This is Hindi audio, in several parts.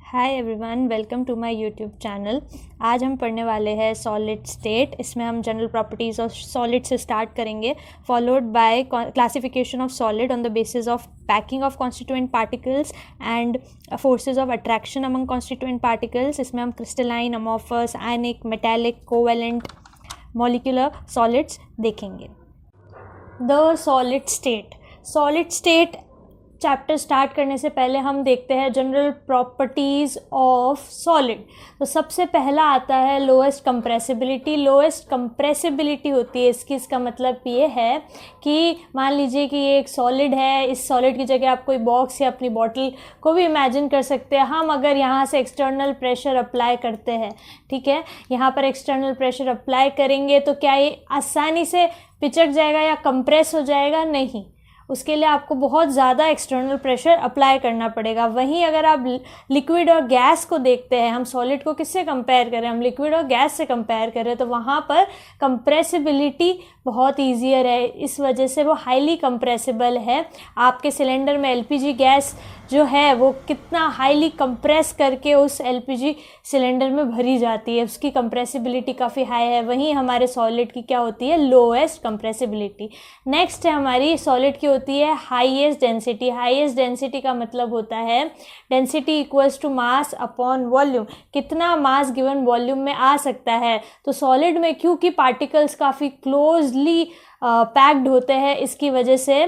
Hi everyone, welcome to my YouTube channel. आज हम पढ़ने वाले हैं सॉलिड स्टेट। इसमें हम जनरल प्रॉपर्टीज़ ऑफ सॉलिड से स्टार्ट करेंगे, followed by classification of solid on the basis of packing of constituent particles and forces of attraction among constituent particles. इसमें हम crystalline, amorphous, ionic, metallic, covalent, molecular solids देखेंगे। The solid state chapter start करने से पहले हम देखते हैं जनरल प्रॉपर्टीज़ ऑफ सॉलिड। तो सबसे पहला आता है लोएस्ट कंप्रेसिबिलिटी। लोएस्ट कंप्रेसिबिलिटी होती है इसका मतलब ये है कि मान लीजिए कि ये एक सॉलिड है, इस सॉलिड की जगह आप कोई बॉक्स या अपनी बॉटल को भी इमेजिन कर सकते हैं। हम अगर यहाँ से एक्सटर्नल प्रेशर अप्लाई करते हैं, ठीक है, यहाँ पर एक्सटर्नल प्रेशर अप्लाई करेंगे तो क्या ये आसानी से पिचक जाएगा या कंप्रेस हो जाएगा? नहीं, उसके लिए आपको बहुत ज़्यादा एक्सटर्नल प्रेशर अप्लाई करना पड़ेगा। वहीं अगर आप लिक्विड और गैस को देखते हैं, हम सॉलिड को किससे कंपेयर करें, हम लिक्विड और गैस से कंपेयर करें, तो वहाँ पर कंप्रेसिबिलिटी बहुत ईजियर है। इस वजह से वो हाईली कंप्रेसिबल है। आपके सिलेंडर में एलपीजी गैस जो है वो कितना हाईली कंप्रेस करके उस एलपीजी सिलेंडर में भरी जाती है, उसकी कंप्रेसिबिलिटी काफ़ी हाई है। वहीं हमारे सॉलिड की क्या होती है? Lowest compressibility. नेक्स्ट है हमारी सॉलिड की होती है हाईएस्ट डेंसिटी। हाईएस्ट डेंसिटी का मतलब होता है density equals to mass upon volume. कितना मास गिवन वॉल्यूम में आ सकता है। तो सॉलिड में क्योंकि पार्टिकल्स काफ़ी क्लोजली पैक्ड होते हैं, इसकी वजह से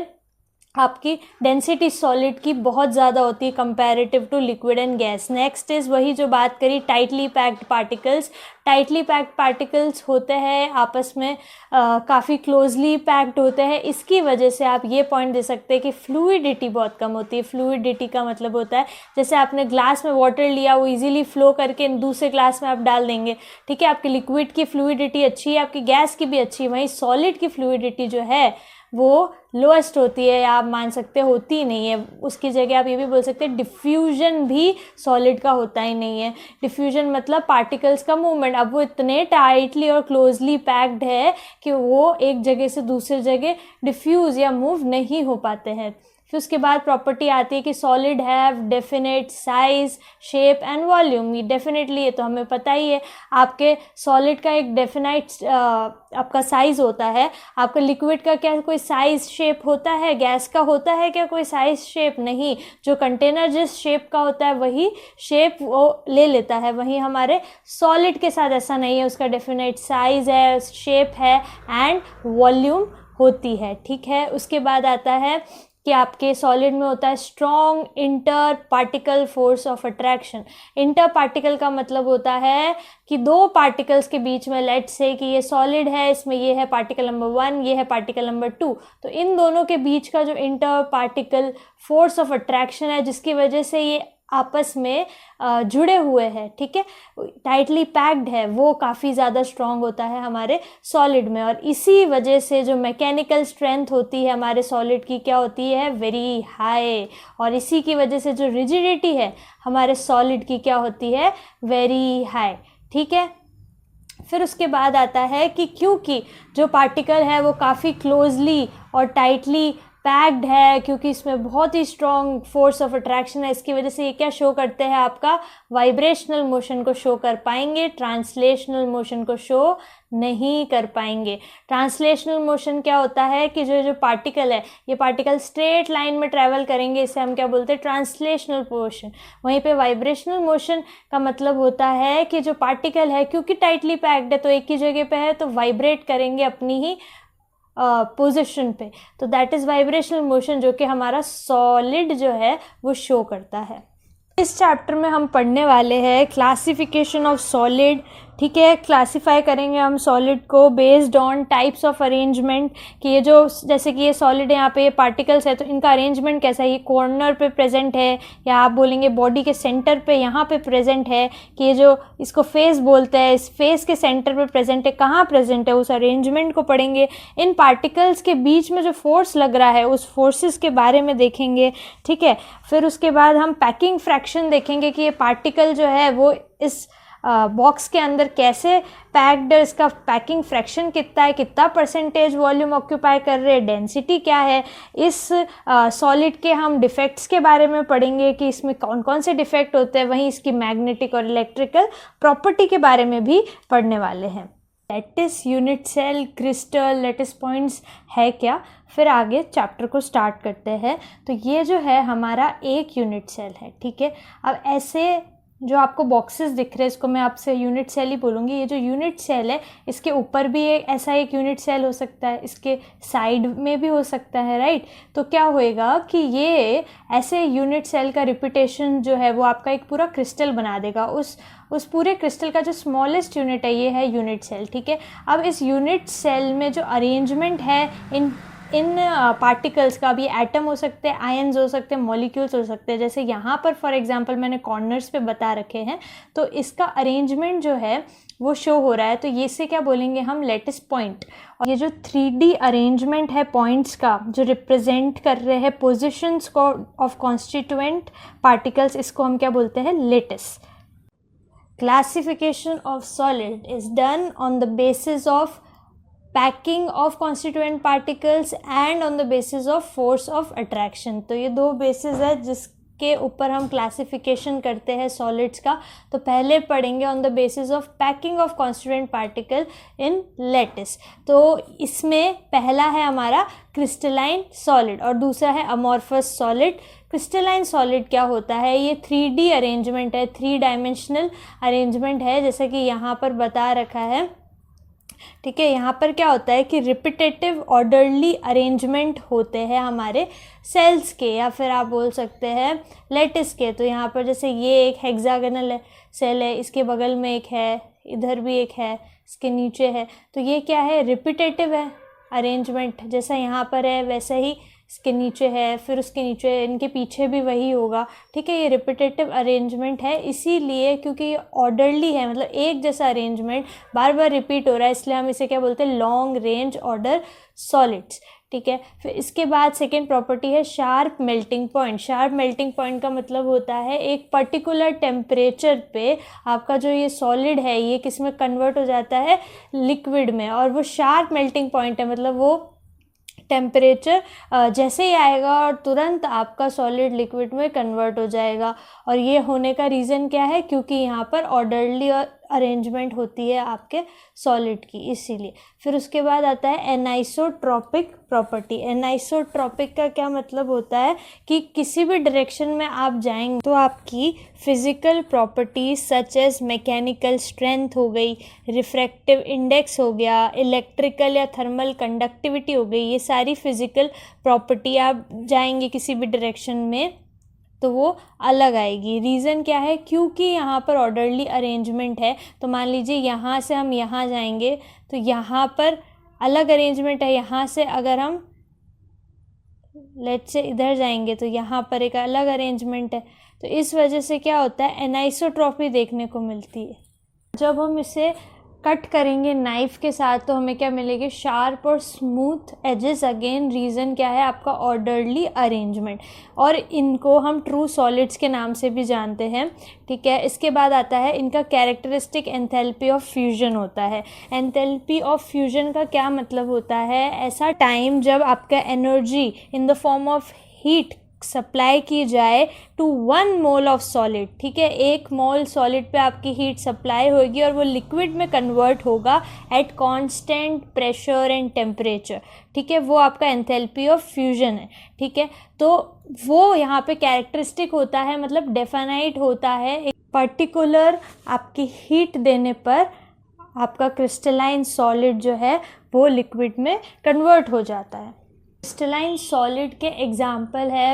आपकी डेंसिटी सॉलिड की बहुत ज़्यादा होती है comparative to liquid and gas. Next is वही जो बात करी tightly packed particles. Tightly packed particles होते हैं आपस में काफ़ी क्लोजली पैक्ड होते हैं। इसकी वजह से आप ये पॉइंट दे सकते हैं कि फ्लूइडिटी बहुत कम होती है। फ्लूइडिटी का मतलब होता है जैसे आपने ग्लास में वाटर लिया, वो इजीली फ्लो करके दूसरे ग्लास में आप डाल देंगे, ठीक है। आपकी लिक्विड की फ्लूइडिटी अच्छी है, आपकी गैस की भी अच्छी है। वहीं सॉलिड की फ्लूइडिटी जो है वो लोएस्ट होती है, या आप मान सकते होती ही नहीं है। उसकी जगह आप ये भी बोल सकते हैं डिफ्यूजन भी सॉलिड का होता ही नहीं है। डिफ्यूजन मतलब पार्टिकल्स का मूवमेंट। अब वो इतने टाइटली और क्लोजली पैक्ड है कि वो एक जगह से दूसरी जगह डिफ्यूज़ या मूव नहीं हो पाते हैं। फिर उसके बाद प्रॉपर्टी आती है कि solid have definite size, shape and volume. ये डेफिनेटली ये तो हमें पता ही है। आपके सॉलिड का एक डेफिनेट आपका साइज़ होता है। आपका लिक्विड का क्या कोई साइज़ शेप होता है? गैस का होता है क्या कोई साइज़ शेप? नहीं। जो कंटेनर जिस शेप का होता है वही शेप वो ले लेता है। वहीं हमारे सॉलिड के साथ ऐसा नहीं है, उसका डेफिनेट साइज़ है, शेप है एंड वॉल्यूम होती है, ठीक है। उसके बाद आता है कि आपके सॉलिड में होता है strong inter particle force of attraction. Inter particle का मतलब होता है कि दो पार्टिकल्स के बीच में, लेट्स से कि ये सॉलिड है, इसमें ये है पार्टिकल नंबर 1, ये है पार्टिकल नंबर 2, तो इन दोनों के बीच का जो inter particle force of attraction है, जिसकी वजह से ये आपस में जुड़े हुए हैं, ठीक है, टाइटली पैक्ड है, वो काफ़ी ज़्यादा स्ट्रॉन्ग होता है हमारे सॉलिड में। और इसी वजह से जो मैकेनिकल स्ट्रेंथ होती है हमारे सॉलिड की क्या होती है? Very high. और इसी की वजह से जो रिजिडिटी है हमारे सॉलिड की क्या होती है? वेरी हाई, ठीक है। फिर उसके बाद आता है कि क्योंकि जो पार्टिकल है वो काफ़ी क्लोजली और टाइटली पैक्ड है, क्योंकि इसमें बहुत ही स्ट्रॉन्ग फोर्स ऑफ अट्रैक्शन है, इसकी वजह से ये क्या शो करते हैं? आपका वाइब्रेशनल मोशन को शो कर पाएंगे, ट्रांसलेशनल मोशन को शो नहीं कर पाएंगे। ट्रांसलेशनल मोशन क्या होता है कि जो पार्टिकल है, ये पार्टिकल स्ट्रेट लाइन में ट्रैवल करेंगे, इसे हम क्या बोलते हैं? Translational motion. वहीं पे वाइब्रेशनल मोशन का मतलब होता है कि जो पार्टिकल है क्योंकि टाइटली पैक्ड है तो एक ही जगह पे है, तो वाइब्रेट करेंगे अपनी ही पोजीशन पे, तो दैट इज़ वाइब्रेशनल मोशन, जो कि हमारा सॉलिड जो है वो शो करता है। इस चैप्टर में हम पढ़ने वाले हैं क्लासिफिकेशन ऑफ सॉलिड, ठीक है। क्लासिफाई करेंगे हम सॉलिड को based on types of arrangement, कि ये जो जैसे कि ये सॉलिड है, यहाँ पे ये पार्टिकल्स है, तो इनका अरेंजमेंट कैसा है? ये कॉर्नर पे प्रेजेंट है, या आप बोलेंगे बॉडी के सेंटर पे यहाँ पे प्रेजेंट है, कि ये जो इसको फेस बोलते हैं, इस फेस के सेंटर पे प्रेजेंट है। कहाँ प्रेजेंट है? उस अरेंजमेंट को पढ़ेंगे। इन पार्टिकल्स के बीच में जो फोर्स लग रहा है उस फोर्सेस के बारे में देखेंगे, ठीक है। फिर उसके बाद हम पैकिंग फ्रैक्शन देखेंगे कि ये पार्टिकल जो है वो इस बॉक्स के अंदर कैसे पैक्ड है, इसका पैकिंग फ्रैक्शन कितना है, कितना परसेंटेज वॉल्यूम ऑक्यूपाई कर रहे हैं, डेंसिटी क्या है। इस सॉलिड के हम डिफेक्ट्स के बारे में पढ़ेंगे कि इसमें कौन कौन से डिफेक्ट होते हैं, वहीं इसकी मैग्नेटिक और इलेक्ट्रिकल प्रॉपर्टी के बारे में भी पढ़ने वाले हैं। Lattice, unit cell, crystal, lattice points है क्या, फिर आगे चैप्टर को स्टार्ट करते हैं। तो ये जो है हमारा एक यूनिट सेल है, ठीक है। अब ऐसे जो आपको बॉक्सेस दिख रहे हैं, इसको मैं आपसे यूनिट सेल ही बोलूँगी। ये जो यूनिट सेल है, इसके ऊपर भी ऐसा एक यूनिट सेल हो सकता है, इसके साइड में भी हो सकता है, राइट। तो क्या होएगा कि ये ऐसे यूनिट सेल का रिपीटेशन जो है वो आपका एक पूरा क्रिस्टल बना देगा। उस पूरे क्रिस्टल का जो स्मॉलेस्ट यूनिट है ये है यूनिट सेल, ठीक है। अब इस यूनिट सेल में जो अरेंजमेंट है इन पार्टिकल्स का, भी एटम हो सकते हैं, आयन्स हो सकते हैं, मॉलिक्यूल्स हो सकते हैं। जैसे यहाँ पर फॉर एग्जांपल मैंने कॉर्नर्स पे बता रखे हैं, तो इसका अरेंजमेंट जो है वो शो हो रहा है। तो ये से क्या बोलेंगे हम, लैटिस पॉइंट। और ये जो 3D अरेंजमेंट है पॉइंट्स का, जो रिप्रेजेंट कर रहे हैं पोजिशंस को ऑफ कॉन्स्टिट्यूएंट पार्टिकल्स, इसको हम क्या बोलते हैं, lattice. Classification of solid is done on the basis of packing of constituent particles and on the basis of force of attraction। तो ये दो बेसिस है जिसके ऊपर हम क्लासिफिकेशन करते हैं सॉलिड्स का। तो पहले पढ़ेंगे on the basis of packing of constituent particle in lattice. तो इसमें पहला है हमारा क्रिस्टलाइन सॉलिड और दूसरा है अमॉर्फस सॉलिड। क्रिस्टलाइन सॉलिड क्या होता है, ये 3D अरेंजमेंट है, 3 डायमेंशनल अरेंजमेंट है, जैसा कि यहाँ पर बता रखा है, ठीक है। यहाँ पर क्या होता है कि रिपीटेटिव ऑर्डरली अरेंजमेंट होते हैं हमारे सेल्स के, या फिर आप बोल सकते हैं लैटिस के। तो यहाँ पर जैसे ये एक हेक्सागोनल सेल है, इसके बगल में एक है, इधर भी एक है, इसके नीचे है। तो ये क्या है, रिपीटेटिव है अरेंजमेंट, जैसा यहाँ पर है वैसा ही इसके नीचे है, फिर उसके नीचे, इनके पीछे भी वही होगा, ठीक है। ये रिपीटेटिव अरेंजमेंट है, इसीलिए क्योंकि ये ऑर्डरली है, मतलब एक जैसा अरेंजमेंट बार बार रिपीट हो रहा है, इसलिए हम इसे क्या बोलते हैं, लॉन्ग रेंज ऑर्डर सॉलिड्स, ठीक है। फिर इसके बाद सेकेंड प्रॉपर्टी है sharp melting point. Sharp melting point का मतलब होता है एक पर्टिकुलर टेम्परेचर पे आपका जो ये सॉलिड है ये किस में कन्वर्ट हो जाता है, लिक्विड में। और वो शार्प मेल्टिंग पॉइंट है, मतलब वो टेम्परेचर जैसे ही आएगा और तुरंत आपका सॉलिड लिक्विड में कन्वर्ट हो जाएगा। और ये होने का रीज़न क्या है, क्योंकि यहाँ पर ऑर्डरली अरेंजमेंट होती है आपके सॉलिड की, इसीलिए। फिर उसके बाद आता है एनाइसोट्रॉपिक प्रॉपर्टी। एनाइसोट्रॉपिक का क्या मतलब होता है कि किसी भी डायरेक्शन में आप जाएंगे तो आपकी physical properties such as mechanical strength हो गई, रिफ्रैक्टिव इंडेक्स हो गया, इलेक्ट्रिकल या थर्मल कंडक्टिविटी हो गई, ये सारी फिज़िकल प्रॉपर्टी आप जाएंगे किसी भी डायरेक्शन में तो वो अलग आएगी। रीज़न क्या है, क्योंकि यहाँ पर ऑर्डरली अरेंजमेंट है। तो मान लीजिए यहाँ से हम यहाँ जाएंगे तो यहाँ पर अलग अरेंजमेंट है, यहाँ से अगर हम लेट्स से इधर जाएंगे तो यहाँ पर एक अलग अरेंजमेंट है। तो इस वजह से क्या होता है, एनाइसोट्रॉपी देखने को मिलती है। जब हम इसे कट करेंगे नाइफ के साथ तो हमें क्या मिलेगी, शार्प और स्मूथ एजेस। अगेन रीज़न क्या है, आपका ऑर्डरली अरेंजमेंट, और इनको हम ट्रू सॉलिड्स के नाम से भी जानते हैं, ठीक है। इसके बाद आता है इनका कैरेक्टरिस्टिक एंथैल्पी ऑफ फ्यूजन होता है। एंथैल्पी ऑफ फ्यूजन का क्या मतलब होता है, ऐसा टाइम जब आपका energy in the form of heat supply की जाए टू 1 मोल ऑफ सॉलिड, ठीक है। 1 मोल सॉलिड पे आपकी हीट सप्लाई होगी और वो लिक्विड में कन्वर्ट होगा at constant pressure and temperature, ठीक है। वो आपका एंथैल्पी ऑफ फ्यूजन है, ठीक है। तो वो यहाँ पे कैरेक्टरिस्टिक होता है, मतलब डेफिनाइट होता है। एक पर्टिकुलर आपकी हीट देने पर आपका क्रिस्टलाइन सॉलिड जो है वो लिक्विड में कन्वर्ट हो जाता है। क्रिस्टलाइन सॉलिड के एग्जाम्पल है,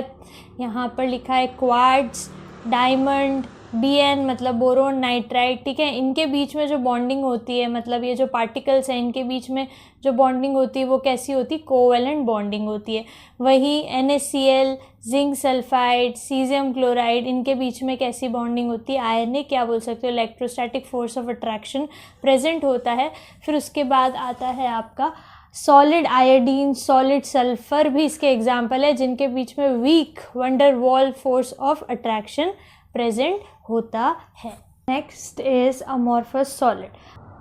यहाँ पर लिखा है क्वार्ट्ज, डायमंड, Bn मतलब बोरोन नाइट्राइड, ठीक है। इनके बीच में जो बॉन्डिंग होती है, मतलब ये जो पार्टिकल्स हैं इनके बीच में जो बॉन्डिंग होती है वो कैसी होती है, कोवेलेंट बॉन्डिंग होती है। वही NaCl, zinc sulphide, caesium chloride, इनके बीच में कैसी बॉन्डिंग होती है, आयनिक क्या बोल सकते हो, electrostatic force of attraction present होता है। फिर उसके बाद आता है आपका सॉलिड आयोडीन, सॉलिड सल्फर भी इसके एग्जाम्पल है, जिनके बीच में weak van der Waals force of attraction present होता है। Next is amorphous solid.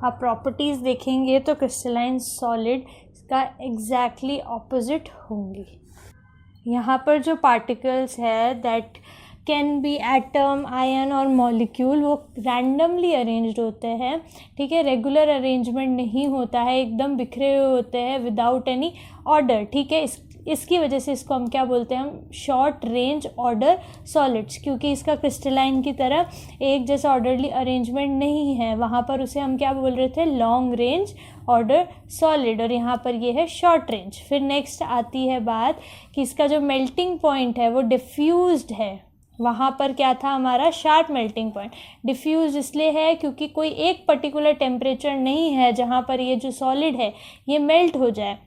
आप प्रॉपर्टीज़ देखेंगे तो क्रिस्टलाइन सॉलिड का एग्जैक्टली ऑपोजिट होंगी। यहाँ पर जो पार्टिकल्स है that can be atom, ion और मॉलिक्यूल, वो रैंडमली अरेंज्ड होते हैं, ठीक है, रेगुलर अरेंजमेंट नहीं होता है, एकदम बिखरे हुए होते हैं विदाउट एनी ऑर्डर, ठीक है। इसकी वजह से इसको हम क्या बोलते हैं, हम शॉर्ट रेंज ऑर्डर सॉलिड्स, क्योंकि इसका क्रिस्टलाइन की तरह एक जैसा ऑर्डरली अरेंजमेंट नहीं है, वहाँ पर उसे हम क्या बोल रहे थे, लॉन्ग रेंज ऑर्डर सॉलिड, और यहाँ पर ये है शॉर्ट रेंज। फिर नेक्स्ट आती है बात कि इसका जो मेल्टिंग पॉइंट है वो डिफ्यूज्ड है, वहाँ पर क्या था हमारा, शार्प मेल्टिंग पॉइंट। डिफ्यूज इसलिए है क्योंकि कोई एक पर्टिकुलर टेम्परेचर नहीं है जहाँ पर ये जो सॉलिड है ये मेल्ट हो जाए।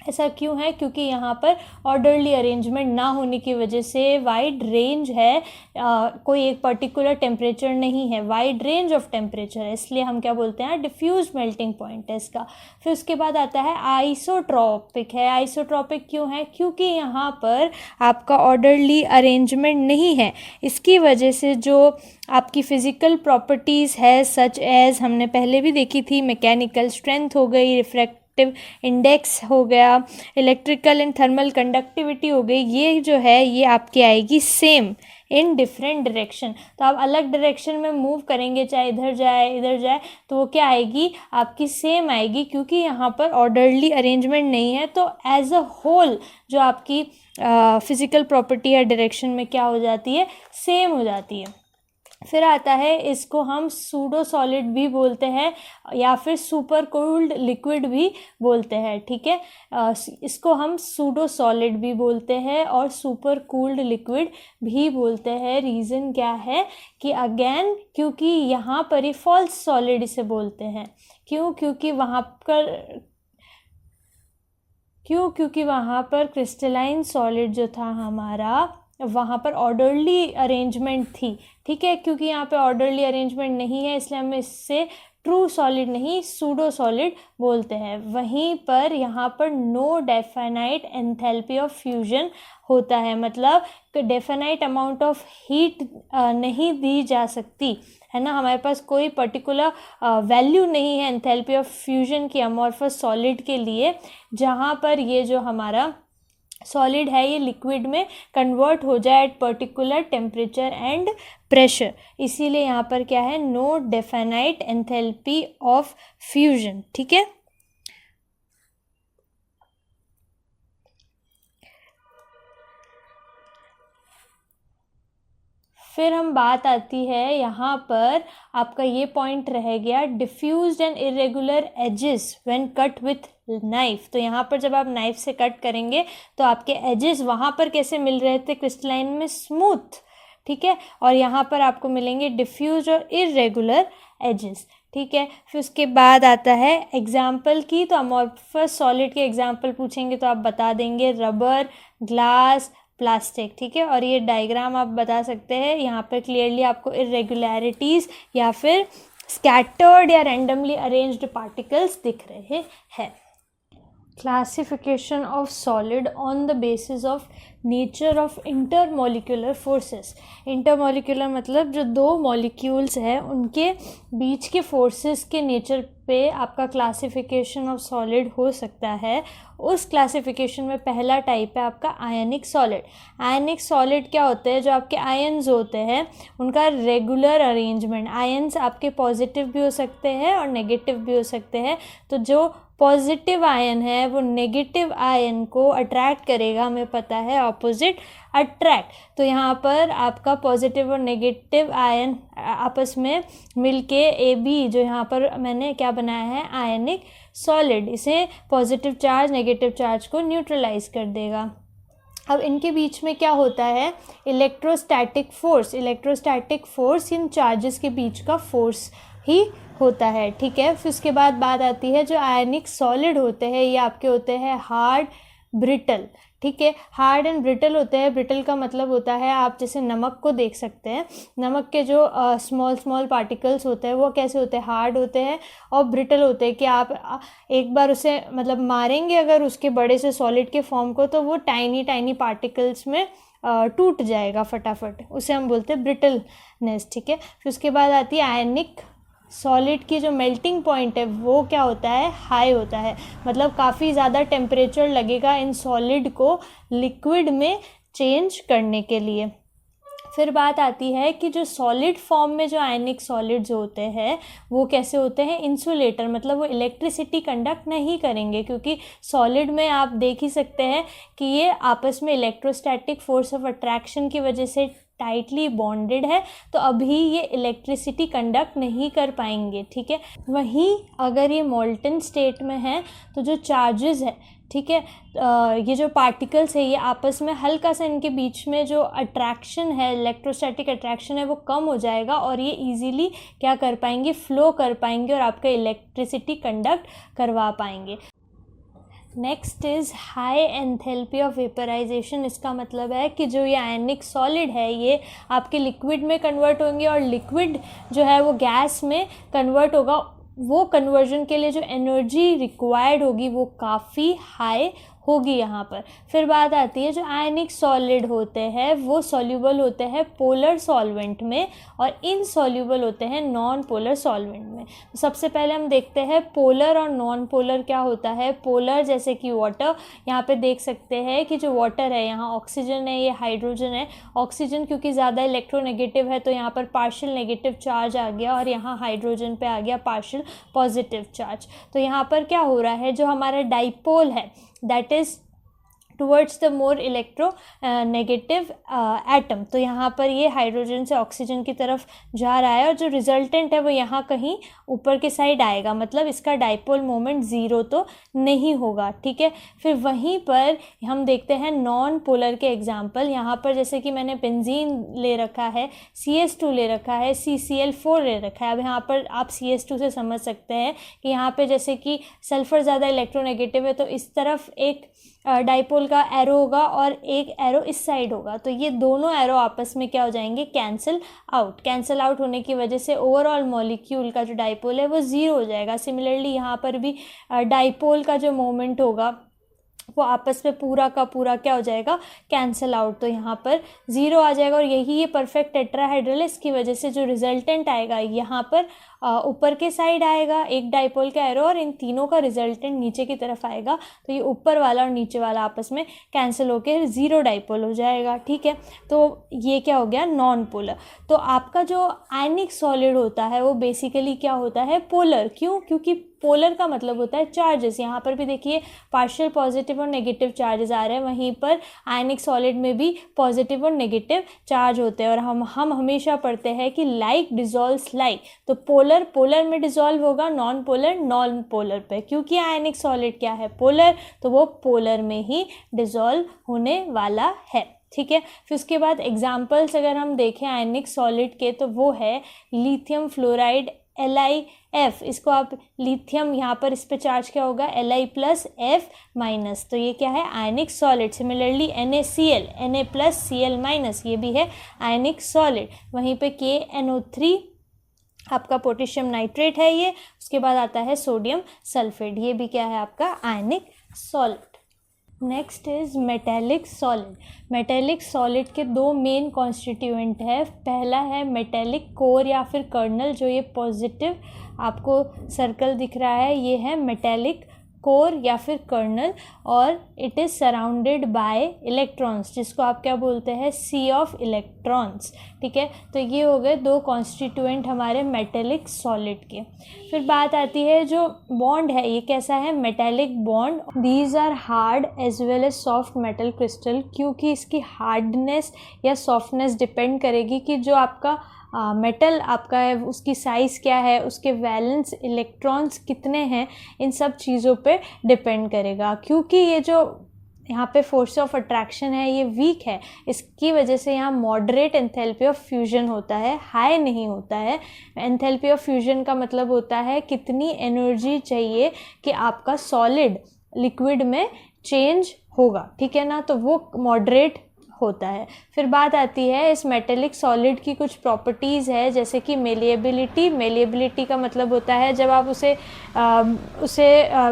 ऐसा क्यों है, क्योंकि यहाँ पर ऑर्डरली अरेंजमेंट ना होने की वजह से वाइड रेंज है, कोई एक पर्टिकुलर टेम्परेचर नहीं है, वाइड रेंज ऑफ टेम्परेचर है, इसलिए हम क्या बोलते हैं, डिफ्यूज मेल्टिंग पॉइंट है इसका। फिर उसके बाद आता है आइसोट्रॉपिक है। आइसोट्रॉपिक क्यों है, क्योंकि यहाँ पर आपका ऑर्डरली अरेंजमेंट नहीं है, इसकी वजह से जो आपकी फ़िज़िकल प्रॉपर्टीज़ है सच एज़ हमने पहले भी देखी थी, मैकेनिकल स्ट्रेंथ हो गई, रिफ्रैक्टिव इंडेक्स हो गया, इलेक्ट्रिकल एंड थर्मल कंडक्टिविटी हो गई, ये जो है ये आपकी आएगी सेम इन डिफरेंट डायरेक्शन। तो आप अलग डायरेक्शन में मूव करेंगे, चाहे इधर जाए, तो वो क्या आएगी, आपकी सेम आएगी, क्योंकि यहाँ पर ऑर्डरली अरेंजमेंट नहीं है। तो एज अ होल जो आपकी फिज़िकल प्रॉपर्टी है डायरेक्शन में क्या हो जाती है, सेम हो जाती है। फिर आता है, इसको हम सूडो सॉलिड भी बोलते हैं या फिर सुपर कूल्ड लिक्विड भी बोलते हैं, ठीक है। इसको हम सूडो सॉलिड भी बोलते हैं और सुपर कूल्ड लिक्विड भी बोलते हैं। रीज़न क्या है कि अगेन क्योंकि यहाँ पर ही फॉल्स सॉलिड इसे बोलते हैं। क्योंकि वहाँ पर क्रिस्टलाइन सॉलिड जो था हमारा, वहाँ पर ऑर्डरली अरेंजमेंट थी, ठीक है। क्योंकि यहाँ पे ऑर्डरली अरेंजमेंट नहीं है इसलिए हम इससे ट्रू सॉलिड नहीं सूडो सॉलिड बोलते हैं। वहीं पर यहाँ पर no definite enthalpy of fusion होता है, मतलब डेफिनाइट अमाउंट ऑफ हीट नहीं दी जा सकती है ना, हमारे पास कोई पर्टिकुलर वैल्यू नहीं है एंथैल्पी ऑफ फ्यूजन की अमॉर्फस सॉलिड के लिए, जहाँ पर ये जो हमारा सॉलिड है ये लिक्विड में कन्वर्ट हो जाए at particular temperature and pressure. इसीलिए यहाँ पर क्या है, no definite enthalpy of fusion, ठीक है। फिर हम बात आती है यहाँ पर, आपका ये पॉइंट रह गया, diffused and irregular edges when cut with knife. तो यहाँ पर जब आप नाइफ से कट करेंगे तो आपके एजेस वहाँ पर कैसे मिल रहे थे, क्रिस्टलाइन में स्मूथ, ठीक है, और यहाँ पर आपको मिलेंगे डिफ्यूज और इरेगुलर एजेस, ठीक है। फिर उसके बाद आता है एग्जाम्पल की, तो अमॉर्फस सॉलिड के एग्जाम्पल पूछेंगे तो आप बता देंगे रबर, ग्लास, प्लास्टिक, ठीक है। और ये डायग्राम आप बता सकते हैं, यहाँ पर क्लियरली आपको इरेगुलरिटीज़ या फिर स्कैटर्ड या रैंडमली अरेंज्ड पार्टिकल्स दिख रहे हैं। Classification of solid on the basis of nature of intermolecular forces. Intermolecular मतलब जो दो मॉलिक्यूल्स हैं उनके बीच के फोर्सेस के नेचर पे आपका क्लासिफिकेशन ऑफ सॉलिड हो सकता है। उस क्लासिफिकेशन में पहला टाइप है आपका आयनिक सॉलिड। आयनिक सॉलिड क्या होते हैं, जो आपके आयन्स होते हैं उनका रेगुलर अरेंजमेंट। आयन्स आपके पॉजिटिव भी हो सकते हैं और नेगेटिव भी हो सकते हैं, तो जो पॉजिटिव आयन है वो नेगेटिव आयन को अट्रैक्ट करेगा, हमें पता है ऑपोजिट अट्रैक्ट। तो यहाँ पर आपका पॉजिटिव और नेगेटिव आयन आपस में मिलके AB जो यहाँ पर मैंने क्या बनाया है आयनिक सॉलिड, इसे पॉजिटिव चार्ज नेगेटिव चार्ज को न्यूट्रलाइज कर देगा। अब इनके बीच में क्या होता है, electrostatic force. Electrostatic force in charges के बीच का फोर्स ही होता है, ठीक है। फिर उसके बाद बात आती है जो आयनिक सॉलिड होते हैं ये आपके होते हैं हार्ड, ब्रिटल, ठीक है। हार्ड एंड ब्रिटल होते हैं। ब्रिटल का मतलब होता है, आप जैसे नमक को देख सकते हैं, नमक के जो स्मॉल पार्टिकल्स होते हैं वो कैसे होते हैं, हार्ड होते हैं, और ब्रिटल होते हैं कि आप एक बार उसे मतलब मारेंगे अगर उसके बड़े से सॉलिड के फॉर्म को, तो वो टाइनी पार्टिकल्स में टूट जाएगा फटाफट, उसे हम बोलते हैं ब्रिटलनेस, ठीक है। फिर उसके बाद आती है आयनिक सॉलिड की जो मेल्टिंग पॉइंट है वो क्या होता है, हाई होता है, मतलब काफ़ी ज़्यादा टेम्परेचर लगेगा इन सॉलिड को लिक्विड में चेंज करने के लिए। फिर बात आती है कि जो सॉलिड फॉर्म में जो आयनिक सॉलिड्स होते हैं वो कैसे होते हैं, इंसुलेटर, मतलब वो इलेक्ट्रिसिटी कंडक्ट नहीं करेंगे, क्योंकि सॉलिड में आप देख ही सकते हैं कि ये आपस में इलेक्ट्रोस्टैटिक फोर्स ऑफ अट्रैक्शन की वजह से टाइटली बॉन्डेड है, तो अभी ये इलेक्ट्रिसिटी कंडक्ट नहीं कर पाएंगे, ठीक है। वहीं अगर ये मोल्टन स्टेट में है तो जो चार्जेस है, ठीक है, ये जो पार्टिकल्स है ये आपस में हल्का सा इनके बीच में जो अट्रैक्शन है, इलेक्ट्रोस्टैटिक अट्रैक्शन है, वो कम हो जाएगा और ये इजीली क्या कर पाएंगे, फ्लो कर पाएंगे और आपका इलेक्ट्रिसिटी कंडक्ट करवा पाएंगे। Next is high enthalpy of vaporisation. इसका मतलब है कि जो ये आयनिक सॉलिड है ये आपके लिक्विड में कन्वर्ट होंगे और लिक्विड जो है वो गैस में कन्वर्ट होगा। वो कन्वर्जन के लिए जो एनर्जी रिक्वायर्ड होगी वो काफ़ी हाई होगी यहाँ पर। फिर बात आती है जो आयनिक सॉलिड होते हैं वो सॉल्यूबल होते हैं पोलर सॉल्वेंट में और इनसॉल्यूबल होते हैं नॉन पोलर सॉल्वेंट में। तो सबसे पहले हम देखते हैं पोलर और नॉन पोलर क्या होता है। पोलर जैसे कि वाटर, यहाँ पे देख सकते हैं कि जो वाटर है यहाँ ऑक्सीजन है, ये हाइड्रोजन है। ऑक्सीजन क्योंकि ज़्यादा इलेक्ट्रोनेगेटिव है तो यहाँ पर पार्शियल नेगेटिव चार्ज आ गया और यहाँ हाइड्रोजन पे आ गया पार्शियल पॉजिटिव चार्ज। तो यहाँ पर क्या हो रहा है, जो हमारा डाइपोल है that is towards the more electronegative atom, तो यहाँ पर ये हाइड्रोजन से ऑक्सीजन की तरफ जा रहा है और जो रिजल्टेंट है वो यहाँ कहीं ऊपर के साइड आएगा, मतलब इसका डाइपोल मोमेंट ज़ीरो तो नहीं होगा, ठीक है। फिर वहीं पर हम देखते हैं नॉन पोलर के एग्जाम्पल। यहाँ पर जैसे कि मैंने बेंजीन ले रखा है, CS2 ले रखा है, CCl4 ले रखा है। अब यहाँ पर आप CS2 से समझ सकते हैं कि यहाँ पे जैसे कि सल्फ़र ज़्यादा इलेक्ट्रोनेगेटिव है तो इस तरफ एक डाइपोल का एरो होगा और एक एरो इस साइड होगा, तो ये दोनों एरो आपस में क्या हो जाएंगे, कैंसिल आउट होने की वजह से ओवरऑल मॉलिक्यूल का जो डाइपोल है वो ज़ीरो हो जाएगा। सिमिलरली यहाँ पर भी डाइपोल का जो मोमेंट होगा वो आपस में पूरा का पूरा क्या हो जाएगा, कैंसिल आउट, तो यहाँ पर ज़ीरो आ जाएगा। और यही ये परफेक्ट टेट्राहेड्रल है, इसकी वजह से जो रिजल्टेंट आएगा यहाँ पर ऊपर के साइड आएगा एक डाइपोल का एरो और इन तीनों का रिजल्टेंट नीचे की तरफ आएगा, तो ये ऊपर वाला और नीचे वाला आपस में कैंसिल होकर ज़ीरो डाइपोल हो जाएगा, ठीक है। तो ये क्या हो गया, नॉन पोलर। तो आपका जो आयनिक सॉलिड होता है वो बेसिकली क्या होता है, पोलर। क्यों? क्योंकि पोलर का मतलब होता है चार्जेस। यहाँ पर भी देखिए पार्शियल पॉजिटिव और नेगेटिव चार्जेस आ रहे हैं, वहीं पर आयनिक सॉलिड में भी पॉजिटिव और नेगेटिव चार्ज होते हैं। और हम हमेशा पढ़ते हैं कि लाइक डिजॉल्व्स लाइक, तो पोलर में डिजॉल्व होगा, नॉन पोलर पे, क्योंकि आयनिक सॉलिड क्या है, पोलर, तो वो पोलर में ही डिजॉल्व होने वाला है, ठीक है। फिर उसके बाद एग्जाम्पल्स अगर हम देखें आयनिक सॉलिड के तो वो है लिथियम फ्लोराइड LiF। इसको आप लिथियम, यहाँ पर इस पे चार्ज क्या होगा, Li+F-, तो ये क्या है, आयनिक सॉलिड। सिमिलरली NaCl, Na+Cl-, ये भी है आयनिक सॉलिड। वहीं पे KNO3 आपका पोटेशियम नाइट्रेट है ये। उसके बाद आता है सोडियम सल्फेट, ये भी क्या है आपका आयनिक solid. Next is metallic solid. Metallic solid के दो मेन कॉन्स्टिट्यूएंट है। पहला है मेटेलिक कोर या फिर कर्नल, जो ये पॉजिटिव आपको सर्कल दिख रहा है ये है मेटेलिक कोर या फिर कर्नल, और it is surrounded by electrons, जिसको आप क्या बोलते हैं, सी ऑफ इलेक्ट्रॉन्स, ठीक है। तो ये हो गए दो कॉन्स्टिट्यूएंट हमारे मेटेलिक सॉलिड के। फिर बात आती है जो बॉन्ड है ये कैसा है, metallic bond. These are hard as well as soft metal crystal, क्योंकि इसकी हार्डनेस या सॉफ्टनेस डिपेंड करेगी कि जो आपका मेटल आपका है उसकी साइज़ क्या है, उसके वैलेंस इलेक्ट्रॉन्स कितने हैं, इन सब चीज़ों पे डिपेंड करेगा। क्योंकि ये जो यहाँ पे फोर्स ऑफ अट्रैक्शन है ये वीक है, इसकी वजह से यहाँ मॉडरेट एंथैल्पी ऑफ फ्यूजन होता है, हाई नहीं होता है। एंथैल्पी ऑफ फ्यूजन का मतलब होता है कितनी एनर्जी चाहिए कि आपका सॉलिड लिक्विड में चेंज होगा, ठीक है ना, तो वो मॉडरेट होता है। फिर बात आती है इस मेटेलिक सॉलिड की कुछ प्रॉपर्टीज़ है, जैसे कि मेलिएबिलिटी। मेलिएबिलिटी का मतलब होता है जब आप उसे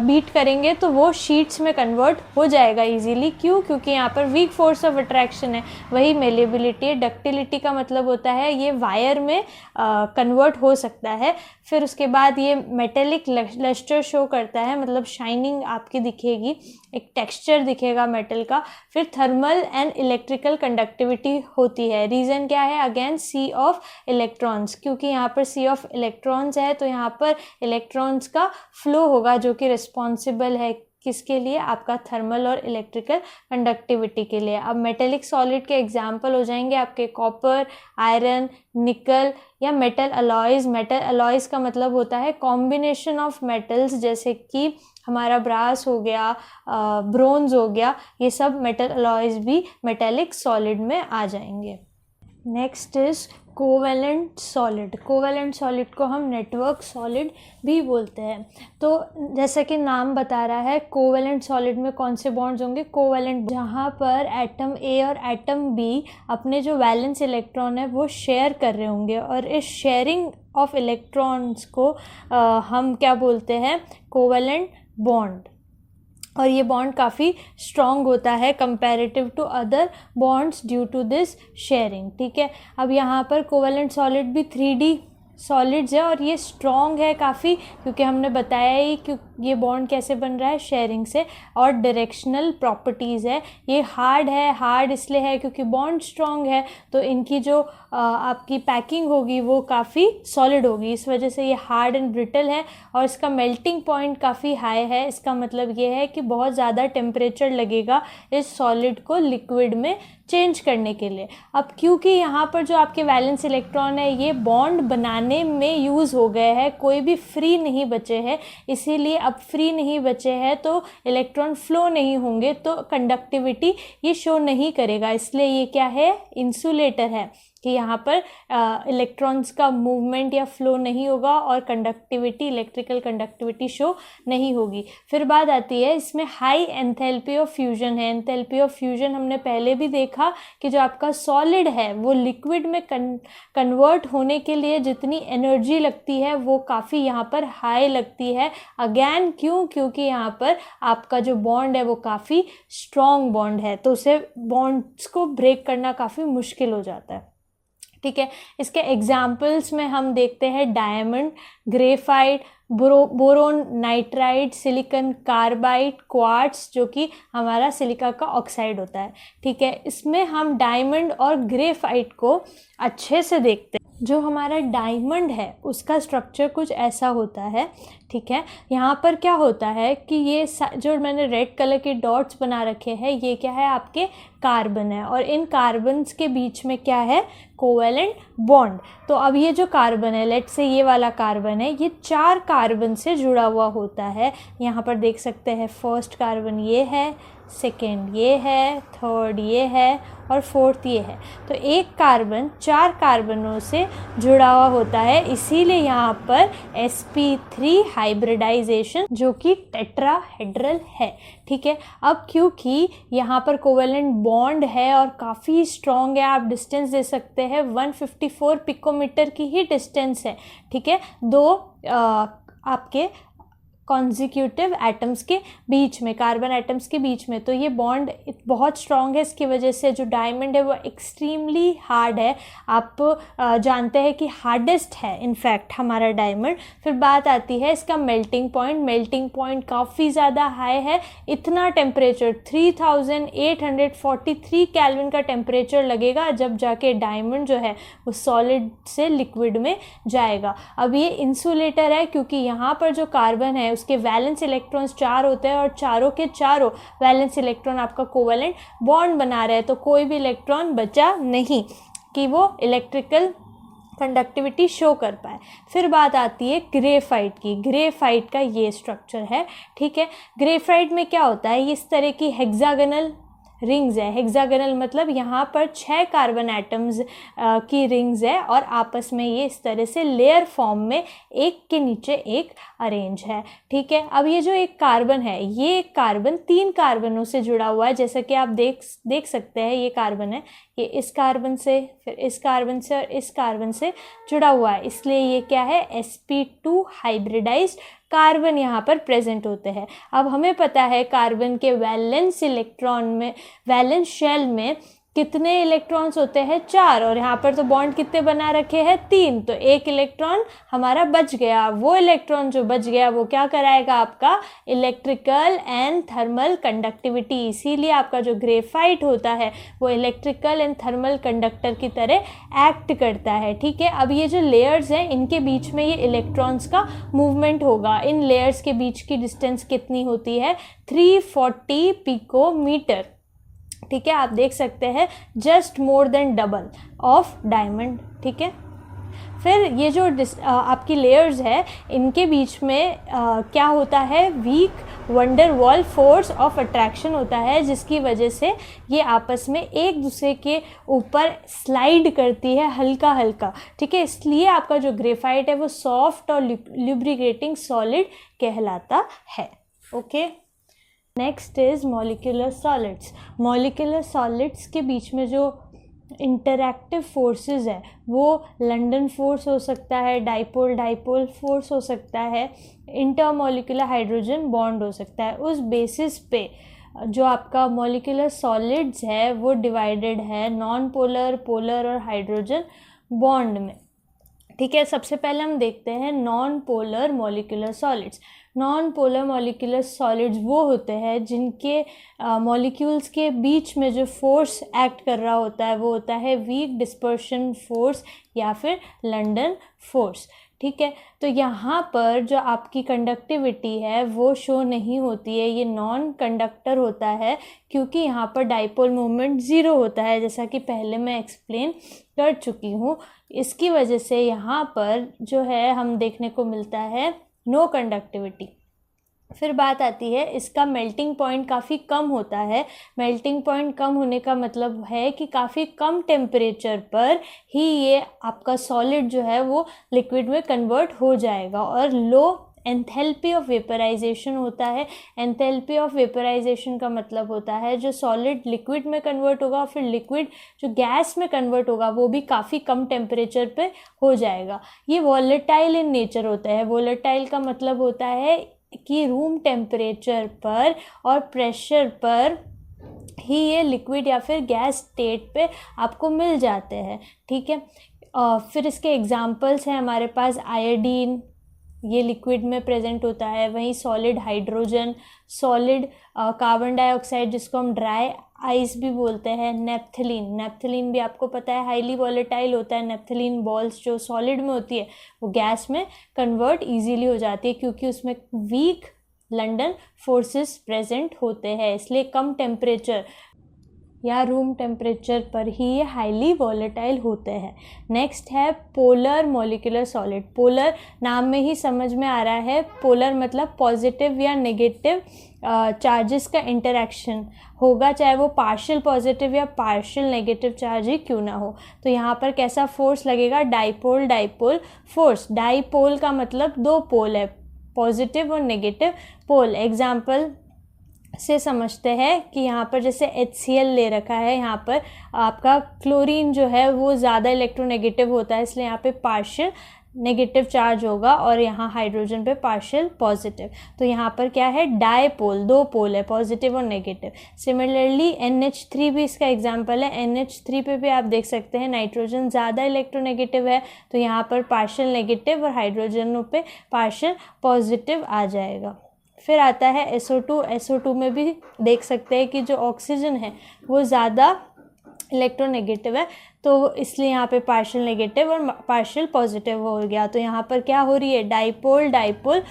बीट करेंगे तो वो शीट्स में कन्वर्ट हो जाएगा इजीली। क्यों? क्योंकि यहाँ पर वीक फोर्स ऑफ अट्रैक्शन है, वही मेलिएबिलिटी है। डक्टिलिटी का मतलब होता है ये वायर में कन्वर्ट हो सकता है। फिर उसके बाद ये मेटेलिक लस्टर शो करता है, मतलब शाइनिंग आपकी दिखेगी, एक टेक्सचर दिखेगा मेटल का। फिर थर्मल एंड इलेक्ट्रिकल कंडक्टिविटी होती है। रीज़न क्या है? अगेन सी ऑफ इलेक्ट्रॉन्स, क्योंकि यहाँ पर सी ऑफ इलेक्ट्रॉन्स है तो यहाँ पर इलेक्ट्रॉन्स का फ्लो होगा जो कि रिस्पॉन्सिबल है किसके लिए? आपका थर्मल और इलेक्ट्रिकल कंडक्टिविटी के लिए। अब मेटेलिक सॉलिड के एग्जाम्पल हो जाएंगे आपके कॉपर, आयरन, निकल या मेटल अलॉयज़। मेटल अलॉयज़ का मतलब होता है कॉम्बिनेशन ऑफ मेटल्स, जैसे कि हमारा ब्रास हो गया, ब्रोंज हो गया, ये सब मेटल अलॉयज़ भी मेटेलिक सॉलिड में आ जाएंगे। Next is covalent solid. Covalent solid को हम नेटवर्क सॉलिड भी बोलते हैं। तो जैसा कि नाम बता रहा है, कोवेलेंट सॉलिड में कौन से बॉन्ड्स होंगे? कोवेलेंट, जहाँ पर एटम ए और एटम बी अपने जो वैलेंस इलेक्ट्रॉन है वो शेयर कर रहे होंगे, और इस शेयरिंग ऑफ इलेक्ट्रॉन्स को हम क्या बोलते हैं? Covalent bond. और ये बॉन्ड काफ़ी स्ट्रॉन्ग होता है comparative to other bonds due to this sharing. ठीक है, अब यहाँ पर कोवेलेंट सॉलिड भी 3D सॉलिड्स है और ये स्ट्रॉन्ग है काफ़ी, क्योंकि हमने बताया ही कि ये बॉन्ड कैसे बन रहा है, शेयरिंग से। और डायरेक्शनल प्रॉपर्टीज़ है, ये हार्ड है। हार्ड इसलिए है क्योंकि बॉन्ड स्ट्रॉन्ग है, तो इनकी जो आपकी पैकिंग होगी वो काफ़ी सॉलिड होगी, इस वजह से ये हार्ड एंड ब्रिटल है। और इसका मेल्टिंग पॉइंट काफ़ी हाई है। इसका मतलब ये है कि बहुत ज़्यादा टेम्परेचर लगेगा इस सॉलिड को लिक्विड में चेंज करने के लिए। अब क्योंकि यहाँ पर जो आपके वैलेंस इलेक्ट्रॉन है ये बॉन्ड बनाने में यूज़ हो गए हैं, कोई भी फ्री नहीं बचे हैं, इसीलिए अब फ्री नहीं बचे हैं तो इलेक्ट्रॉन फ्लो नहीं होंगे, तो कंडक्टिविटी ये शो नहीं करेगा। इसलिए ये क्या है? इंसुलेटर है, कि यहाँ पर इलेक्ट्रॉन्स का मूवमेंट या फ्लो नहीं होगा और कंडक्टिविटी, इलेक्ट्रिकल कंडक्टिविटी शो नहीं होगी। फिर बात आती है इसमें हाई एंथैल्पी ऑफ फ्यूजन है। एंथैल्पी ऑफ फ्यूजन हमने पहले भी देखा कि जो आपका सॉलिड है वो लिक्विड में कन्वर्ट होने के लिए जितनी एनर्जी लगती है वो काफ़ी यहाँ पर हाई लगती है। अगेन क्यों? क्योंकि यहाँ पर आपका जो बॉन्ड है वो काफ़ी स्ट्रॉन्ग बॉन्ड है, तो उसे बॉन्ड्स को ब्रेक करना काफ़ी मुश्किल हो जाता है। ठीक है, इसके एग्जाम्पल्स में हम देखते हैं diamond, graphite, boron nitride, silicon carbide, quartz जो कि हमारा सिलिका का ऑक्साइड होता है। ठीक है, इसमें हम डायमंड और ग्रेफाइट को अच्छे से देखते हैं। जो हमारा डायमंड है उसका स्ट्रक्चर कुछ ऐसा होता है। ठीक है, यहाँ पर क्या होता है कि ये जो मैंने रेड कलर के डॉट्स बना रखे हैं ये क्या है? आपके कार्बन है, और इन कार्बन्स के बीच में क्या है? Covalent bond. तो अब ये जो कार्बन है, लेट्स से ये वाला कार्बन है, ये 4 कार्बन से जुड़ा हुआ होता है। यहाँ पर देख सकते हैं फर्स्ट कार्बन ये है, सेकेंड ये है, थर्ड ये है और फोर्थ ये है। तो एक कार्बन 4 कार्बनों से जुड़ा हुआ होता है, इसीलिए यहाँ पर sp3 हाइब्रिडाइजेशन जो कि टेट्राहेड्रल है। ठीक है, अब क्योंकि यहाँ पर कोवेलेंट बॉन्ड है और काफ़ी स्ट्रॉन्ग है, आप डिस्टेंस दे सकते हैं 154 पिकोमीटर की ही डिस्टेंस है। ठीक है, दो आपके कॉन्जिक्यूटिव एटम्स के बीच में, कार्बन एटम्स के बीच में, तो ये बॉन्ड बहुत स्ट्रॉन्ग है। इसकी वजह से जो डायमंड है वो एक्सट्रीमली हार्ड है। आप जानते हैं कि हार्डेस्ट है इनफैक्ट हमारा डायमंड। फिर बात आती है इसका मेल्टिंग पॉइंट। मेल्टिंग पॉइंट काफ़ी ज़्यादा हाई है। इतना टेम्परेचर 3843 केल्विन का टेम्परेचर लगेगा जब जाके डायमंड जो है वो सॉलिड से लिक्विड में जाएगा। अब ये इंसुलेटर है क्योंकि यहाँ पर जो कार्बन है उसके वैलेंस इलेक्ट्रॉन्स 4 होते हैं और चारों के चारों वैलेंस इलेक्ट्रॉन आपका कोवेलेंट बॉन्ड बना रहे हैं, तो कोई भी इलेक्ट्रॉन बचा नहीं कि वो इलेक्ट्रिकल कंडक्टिविटी शो कर पाए। फिर बात आती है ग्रेफाइट की। ग्रेफाइट का ये स्ट्रक्चर है। ठीक है, ग्रेफाइट में क्या होता है? इस तरह की हेक्सागोनल रिंग्स है। हेक्सागोनल मतलब यहाँ पर 6 कार्बन एटम्स की रिंग्स है और आपस में ये इस तरह से लेयर फॉर्म में एक के नीचे एक अरेंज है। ठीक है, अब ये जो एक कार्बन है, ये एक कार्बन 3 कार्बनों से जुड़ा हुआ है। जैसा कि आप देख सकते हैं, ये कार्बन है, ये इस कार्बन से, फिर इस कार्बन से और इस कार्बन से जुड़ा हुआ है, इसलिए ये क्या है, sp2 हाइब्रिडाइज्ड कार्बन यहाँ पर प्रेजेंट होते हैं। अब हमें पता है कार्बन के वैलेंस इलेक्ट्रॉन में, वैलेंस शेल में कितने इलेक्ट्रॉन्स होते हैं, 4, और यहाँ पर तो बॉन्ड कितने बना रखे हैं, 3, तो एक इलेक्ट्रॉन हमारा बच गया। वो इलेक्ट्रॉन जो बच गया वो क्या कराएगा, आपका इलेक्ट्रिकल एंड थर्मल कंडक्टिविटी। इसीलिए आपका जो ग्रेफाइट होता है वो इलेक्ट्रिकल एंड थर्मल कंडक्टर की तरह एक्ट करता है। ठीक है, अब ये जो लेयर्स हैं इनके बीच में ये इलेक्ट्रॉन्स का मूवमेंट होगा। इन लेयर्स के बीच की डिस्टेंस कितनी होती है, 340 पिकोमीटर। ठीक है, आप देख सकते हैं, just more than double of diamond. ठीक है, फिर ये जो आपकी लेयर्स है इनके बीच में क्या होता है, weak van der Waals force of attraction होता है, जिसकी वजह से ये आपस में एक दूसरे के ऊपर स्लाइड करती है हल्का हल्का। ठीक है, इसलिए आपका जो ग्रेफाइट है वो सॉफ्ट और ल्यूब्रिकेटिंग सॉलिड कहलाता है। Okay, next is molecular solids. Molecular solids के बीच में जो इंटरैक्टिव फोर्सेस है वो लंडन फोर्स हो सकता है, डाइपोल डाइपोल फोर्स हो सकता है, इंटरमॉलिक्यूलर हाइड्रोजन बॉन्ड हो सकता है। उस बेसिस पे जो आपका मॉलिक्यूलर सॉलिड्स है वो डिवाइडेड है नॉन पोलर, पोलर और हाइड्रोजन बॉन्ड में। ठीक है, सबसे पहले हम देखते हैं non polar molecular solids. Non polar molecular solids वो होते हैं जिनके मॉलिक्यूल्स के बीच में जो फोर्स एक्ट कर रहा होता है वो होता है वीक डिस्पर्शन फोर्स या फिर लंडन फोर्स। ठीक है, तो यहाँ पर जो आपकी कंडक्टिविटी है वो शो नहीं होती है, ये नॉन कंडक्टर होता है, क्योंकि यहाँ पर डाइपोल मोमेंट 0 होता है, जैसा कि पहले मैं एक्सप्लेन कर चुकी हूँ। इसकी वजह से यहाँ पर जो है हम देखने को मिलता है नो कंडक्टिविटी। फिर बात आती है, इसका मेल्टिंग पॉइंट काफ़ी कम होता है। मेल्टिंग पॉइंट कम होने का मतलब है कि काफ़ी कम टेम्परेचर पर ही ये आपका सॉलिड जो है वो लिक्विड में कन्वर्ट हो जाएगा, और लो एंथैल्पी ऑफ वेपराइजेशन होता है। एंथैल्पी ऑफ वेपराइजेशन का मतलब होता है जो सॉलिड लिक्विड में कन्वर्ट होगा, फिर लिक्विड जो गैस में कन्वर्ट होगा वो भी काफ़ी कम टेम्परेचर पे हो जाएगा। ये वॉलेटाइल इन नेचर होता है। वॉलेटाइल का मतलब होता है कि रूम टेम्परेचर पर और प्रेशर पर ही ये लिक्विड या फिर गैस स्टेट पे आपको मिल जाते हैं। ठीक है, फिर इसके एग्जांपल्स हैं हमारे पास, आयोडीन ये लिक्विड में प्रेजेंट होता है, वहीं solid hydrogen, solid carbon dioxide जिसको हम ड्राई आइस भी बोलते हैं, नेप्थलीन। नेप्थलीन भी आपको पता है हाईली वॉलेटाइल होता है। नेप्थलीन बॉल्स जो सॉलिड में होती है वो गैस में कन्वर्ट इजीली हो जाती है, क्योंकि उसमें वीक लंडन फोर्सेस प्रेजेंट होते हैं, इसलिए कम टेम्परेचर या रूम टेम्परेचर पर ही ये हाईली वॉलेटाइल होते हैं। नेक्स्ट है पोलर मॉलिक्यूलर सॉलिड। पोलर नाम में ही समझ में आ रहा है, पोलर मतलब पॉजिटिव या नेगेटिव चार्जेस का इंटरेक्शन होगा, चाहे वो पार्शियल पॉजिटिव या पार्शियल नेगेटिव चार्ज ही क्यों ना हो। तो यहाँ पर कैसा फोर्स लगेगा, डाइपोल डाइपोल फोर्स। डाइपोल का मतलब 2 पोल है, पॉजिटिव और नेगेटिव पोल। एग्जाम्पल से समझते हैं कि यहाँ पर जैसे HCl ले रखा है, यहाँ पर आपका क्लोरीन जो है वो ज़्यादा इलेक्ट्रोनेगेटिव होता है, इसलिए यहाँ पे पार्शियल नेगेटिव चार्ज होगा, और यहाँ हाइड्रोजन पे पार्शियल पॉजिटिव। तो यहाँ पर क्या है, डायपोल, 2 पोल है, पॉजिटिव और नेगेटिव। सिमिलरली NH3 भी इसका एग्जाम्पल है। NH3 पे भी आप देख सकते हैं नाइट्रोजन ज़्यादा इलेक्ट्रोनेगेटिव है, तो यहाँ पर पार्शियल नेगेटिव और हाइड्रोजनों पे पार्शियल पॉजिटिव आ जाएगा। फिर आता है SO2। SO2 में भी देख सकते हैं कि जो ऑक्सीजन है वो ज़्यादा इलेक्ट्रोनेगेटिव है, तो इसलिए यहाँ पे पार्शियल नेगेटिव और पार्शियल पॉजिटिव हो गया। तो यहाँ पर क्या हो रही है, dipole dipole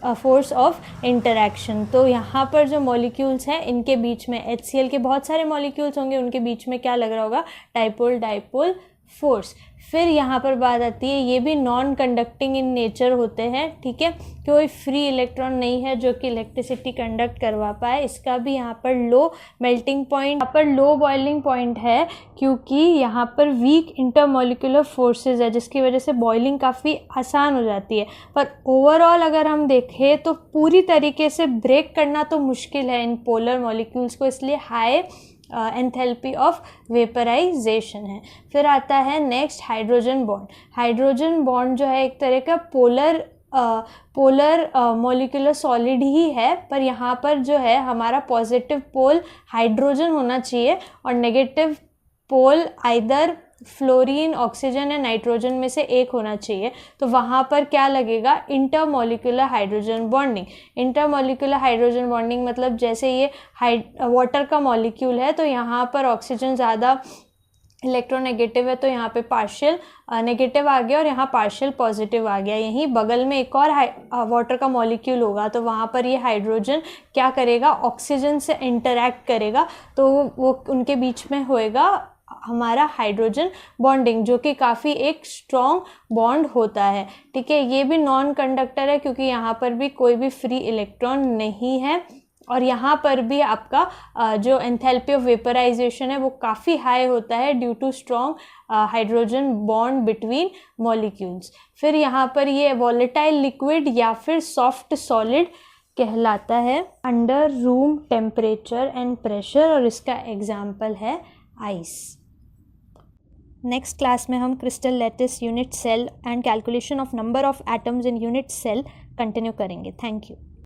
force of interaction. तो यहाँ पर जो मॉलिक्यूल्स हैं इनके बीच में HCl के बहुत सारे मॉलिक्यूल्स होंगे, उनके बीच में क्या लग रहा होगा, डाइपोल डाइपोल फोर्स। फिर यहाँ पर बात आती है, ये भी नॉन कंडक्टिंग इन नेचर होते हैं, ठीक है, कोई फ्री इलेक्ट्रॉन नहीं है जो कि इलेक्ट्रिसिटी कंडक्ट करवा पाए। इसका भी यहाँ पर लो मेल्टिंग पॉइंट, यहाँ पर लो बॉइलिंग पॉइंट है, क्योंकि यहाँ पर वीक इंटरमोलिकुलर फोर्सेस है, जिसकी वजह से बॉइलिंग काफ़ी आसान हो जाती है। पर ओवरऑल अगर हम देखें तो पूरी तरीके से ब्रेक करना तो मुश्किल है इन पोलर मॉलिक्यूल्स को, इसलिए हाई एंथैल्पी ऑफ वेपराइजेशन है। फिर आता है next hydrogen bond. Hydrogen bond जो है एक तरह का पोलर मॉलिक्यूलर सॉलिड ही है, पर यहाँ पर जो है हमारा पॉजिटिव पोल हाइड्रोजन होना चाहिए और negative pole either fluorine, oxygen या नाइट्रोजन में से एक होना चाहिए। तो वहाँ पर क्या लगेगा, intermolecular hydrogen bonding. Intermolecular hydrogen bonding मतलब जैसे ये वाटर का मॉलिक्यूल है, तो यहाँ पर ऑक्सीजन ज़्यादा इलेक्ट्रोनेगेटिव है, तो यहाँ पे पार्शियल नेगेटिव आ गया और यहाँ पार्शियल पॉजिटिव आ गया। यहीं बगल में एक और वाटर का मॉलिक्यूल होगा, तो वहाँ पर ये हाइड्रोजन क्या करेगा, ऑक्सीजन से इंटरैक्ट करेगा, तो वो उनके बीच में होएगा हमारा हाइड्रोजन बॉन्डिंग, जो कि काफ़ी एक स्ट्रॉन्ग बॉन्ड होता है, ठीक है। ये भी नॉन कंडक्टर है क्योंकि यहाँ पर भी कोई भी फ्री इलेक्ट्रॉन नहीं है, और यहाँ पर भी आपका जो एंथैल्पी ऑफ वेपराइजेशन है वो काफ़ी हाई होता है due to strong hydrogen bond between molecules. फिर यहाँ पर ये वॉलेटाइल लिक्विड या फिर सॉफ्ट सॉलिड कहलाता है under room temperature and pressure, और इसका एग्जाम्पल है आइस। नेक्स्ट क्लास में हम crystal lattice, unit cell and calculation of number of atoms in unit cell continue करेंगे। Thank you.